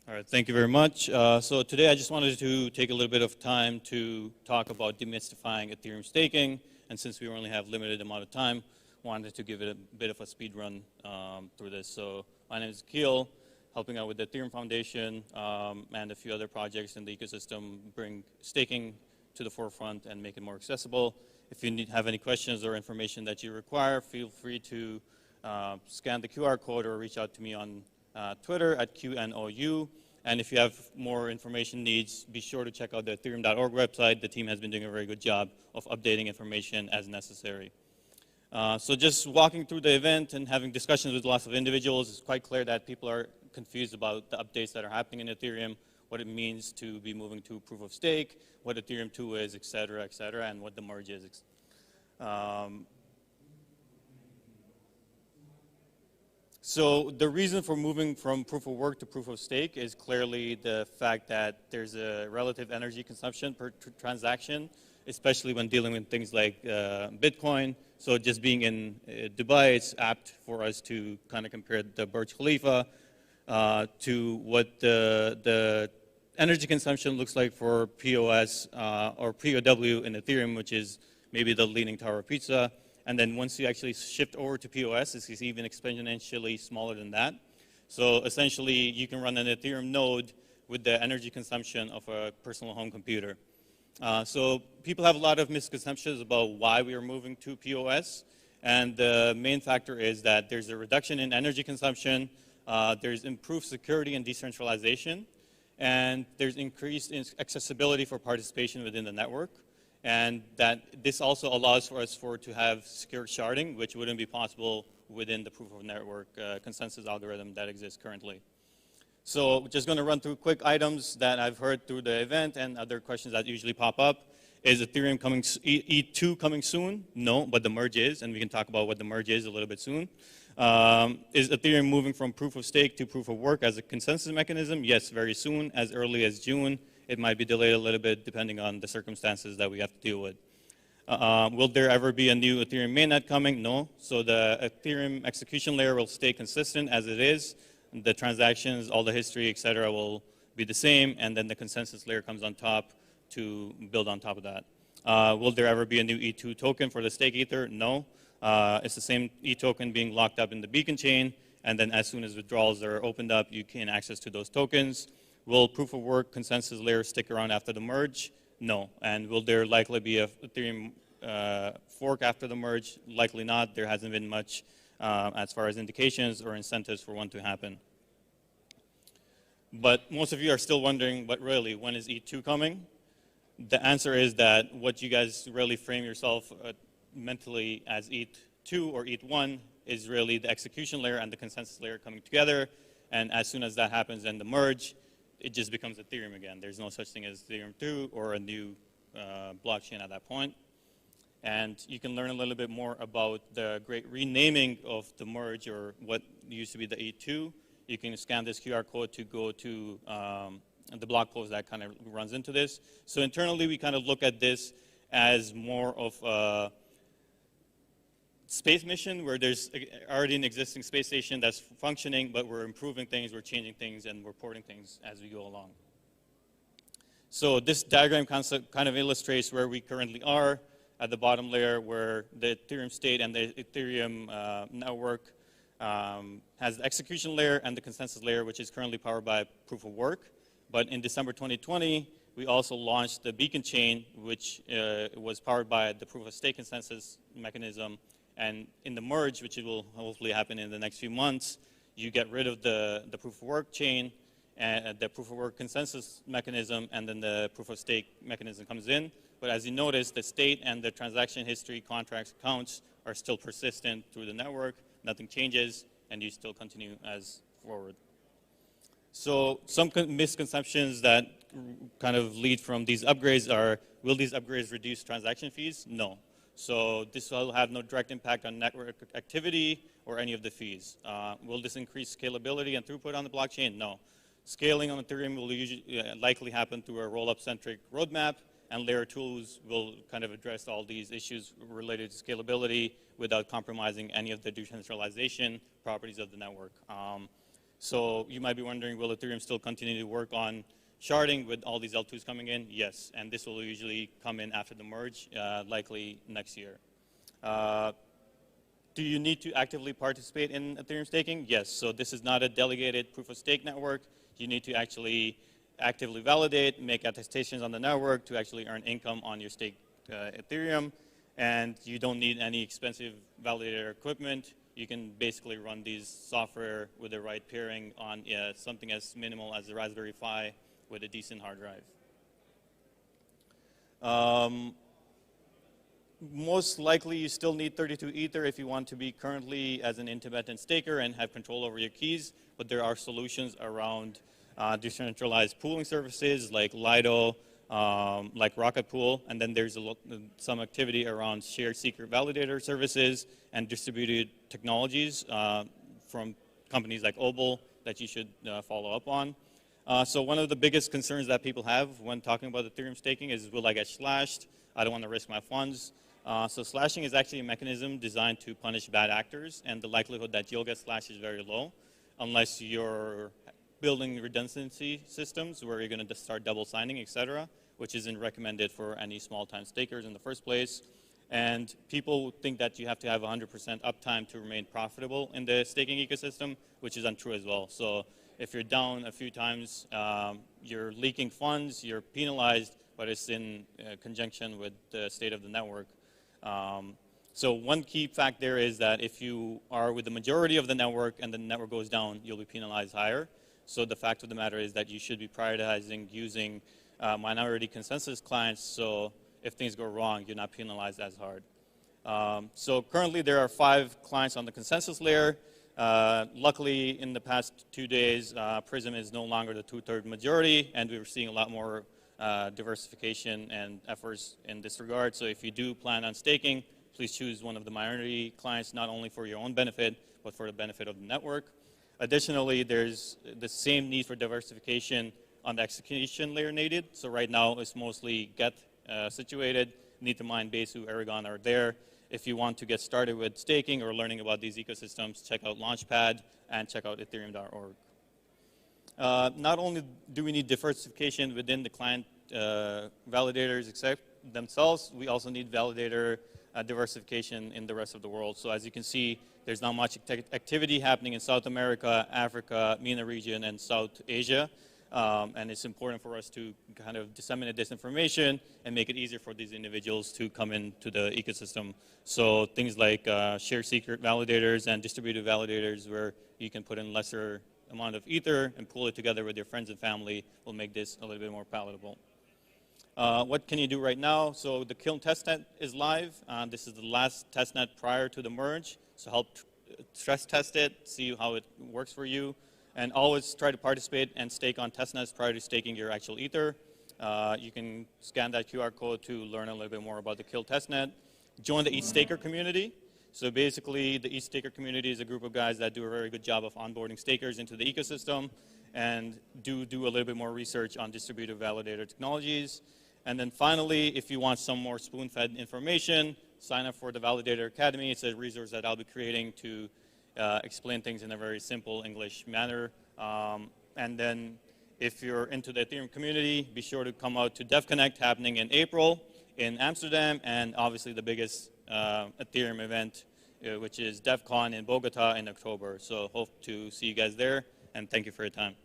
All right, thank you very much. So today I just wanted to take a little bit of time to talk about demystifying Ethereum staking. And since we only have limited amount of time, wanted to give it a bit of a speed run through this. So my name is Aqeel, helping out with the Ethereum Foundation and a few other projects in the ecosystem, bring staking to the forefront and make it more accessible. If you have any questions or information that you require, feel free to scan the QR code or reach out to me on Twitter at QNOU. And if you have more information needs, be sure to check out the ethereum.org website. The team has been doing a very good job of updating information as necessary. So just walking through the event and having discussions with lots of individuals, it's quite clear that people are confused about the updates that are happening in Ethereum, what it means to be moving to proof of stake, what Ethereum 2 is, et cetera, and what the merge is. So the reason for moving from proof of work to proof of stake is clearly the fact that there's a relative energy consumption per transaction, especially when dealing with things like Bitcoin. So just being in Dubai, it's apt for us to kind of compare the Burj Khalifa to what the energy consumption looks like for POS or POW in Ethereum, which is maybe the Leaning Tower of Pizza. And then once you actually shift over to POS, it's even exponentially smaller than that. So essentially, you can run an Ethereum node with the energy consumption of a personal home computer. So people have a lot of misconceptions about why we are moving to POS. And the main factor is that there's a reduction in energy consumption, there's improved security and decentralization, and there's increased accessibility for participation within the network. And that this also allows for us to have secure sharding, which wouldn't be possible within the proof of network consensus algorithm that exists currently. So just going to run through quick items that I've heard through the event and other questions that usually pop up. Is Ethereum coming, E2 coming soon? No, but the merge is, and we can talk about what the merge is a little bit soon. Is Ethereum moving from proof of stake to proof of work as a consensus mechanism? Yes, very soon, as early as June. It might be delayed a little bit depending on the circumstances that we have to deal with. Will there ever be a new Ethereum mainnet coming? No. So the Ethereum execution layer will stay consistent as it is. The transactions, all the history, et cetera, will be the same. And then the consensus layer comes on top to build on top of that. Will there ever be a new E2 token for the stake ether? No. It's the same E token being locked up in the beacon chain. And then as soon as withdrawals are opened up, you can access to those tokens. Will proof of work consensus layer stick around after the merge? No. And will there likely be a Ethereum fork after the merge? Likely not. There hasn't been much as far as indications or incentives for one to happen. But most of you are still wondering, but really, when is E2 coming? The answer is that what you guys really frame yourself mentally as E2 or E1 is really the execution layer and the consensus layer coming together. And as soon as that happens, then the merge, it just becomes Ethereum again. There's no such thing as Ethereum 2 or a new blockchain at that point. And you can learn a little bit more about the great renaming of the merge, or what used to be the E2. You can scan this QR code to go to the blog post that kind of runs into this. So internally, we kind of look at this as more of a space mission where there's already an existing space station that's functioning, but we're improving things, we're changing things, and we're porting things as we go along. So this diagram concept kind of illustrates where we currently are at the bottom layer, where the Ethereum state and the Ethereum network has the execution layer and the consensus layer, which is currently powered by proof of work. But in December 2020, we also launched the beacon chain, which was powered by the proof of stake consensus mechanism. And in the merge, which will hopefully happen in the next few months, you get rid of the proof of work chain and the proof of work consensus mechanism, and then the proof of stake mechanism comes in. But as you notice, the state and the transaction history, contracts, accounts are still persistent through the network. Nothing changes, and you still continue as forward. So some misconceptions that kind of lead from these upgrades are, will these upgrades reduce transaction fees? No. So this will have no direct impact on network activity or any of the fees. Will this increase scalability and throughput on the blockchain? No. Scaling on Ethereum will likely happen through a roll-up-centric roadmap, and layer 2s will kind of address all these issues related to scalability without compromising any of the decentralization properties of the network. So you might be wondering, will Ethereum still continue to work on sharding with all these L2s coming in? Yes, and this will usually come in after the merge, likely next year. Do you need to actively participate in Ethereum staking? Yes, so this is not a delegated proof of stake network. You need to actually actively validate, make attestations on the network to actually earn income on your staked Ethereum. And you don't need any expensive validator equipment. You can basically run these software with the right pairing on something as minimal as a Raspberry Pi with a decent hard drive. Most likely you still need 32 Ether if you want to be currently as an independent staker and have control over your keys, but there are solutions around decentralized pooling services like Lido, like Rocket Pool, and then there's some activity around shared secret validator services and distributed technologies from companies like Obel that you should follow up on. So one of the biggest concerns that people have when talking about Ethereum staking is, will I get slashed? I don't want to risk my funds. So slashing is actually a mechanism designed to punish bad actors, and the likelihood that you'll get slashed is very low, unless you're building redundancy systems where you're going to start double signing, etc., which isn't recommended for any small-time stakers in the first place. And people think that you have to have 100% uptime to remain profitable in the staking ecosystem, which is untrue as well. So if you're down a few times, you're leaking funds, you're penalized, but it's in conjunction with the state of the network. So one key fact there is that if you are with the majority of the network and the network goes down, you'll be penalized higher. So the fact of the matter is that you should be prioritizing using minority consensus clients, so if things go wrong, you're not penalized as hard. So currently there are 5 clients on the consensus layer. Luckily, in the past 2 days, Prism is no longer the 2/3 majority, and we're seeing a lot more diversification and efforts in this regard. So if you do plan on staking, please choose one of the minority clients, not only for your own benefit, but for the benefit of the network. Additionally, there's the same need for diversification on the execution layer needed. So right now, it's mostly get situated. Need to mine, Besu, Aragon are there. If you want to get started with staking or learning about these ecosystems, check out Launchpad and check out ethereum.org. Not only do we need diversification within the client validators except themselves, we also need validator diversification in the rest of the world. So as you can see, there's not much activity happening in South America, Africa, MENA region, and South Asia. And it's important for us to kind of disseminate this information and make it easier for these individuals to come into the ecosystem. So things like shared secret validators and distributed validators where you can put in lesser amount of Ether and pool it together with your friends and family will make this a little bit more palatable. What can you do right now? So the Kiln testnet is live. This is the last testnet prior to the merge. So help stress test it, see how it works for you. And always try to participate and stake on testnets prior to staking your actual Ether. You can scan that QR code to learn a little bit more about the Kill testnet. Join the ETH Staker community. So basically, the ETH Staker community is a group of guys that do a very good job of onboarding stakers into the ecosystem and do a little bit more research on distributed validator technologies. And then finally, if you want some more spoon-fed information, sign up for the Validator Academy. It's a resource that I'll be creating to explain things in a very simple English manner. And then if you're into the Ethereum community, be sure to come out to DevConnect happening in April in Amsterdam, and obviously the biggest Ethereum event, which is DevCon in Bogota in October. So hope to see you guys there, and thank you for your time.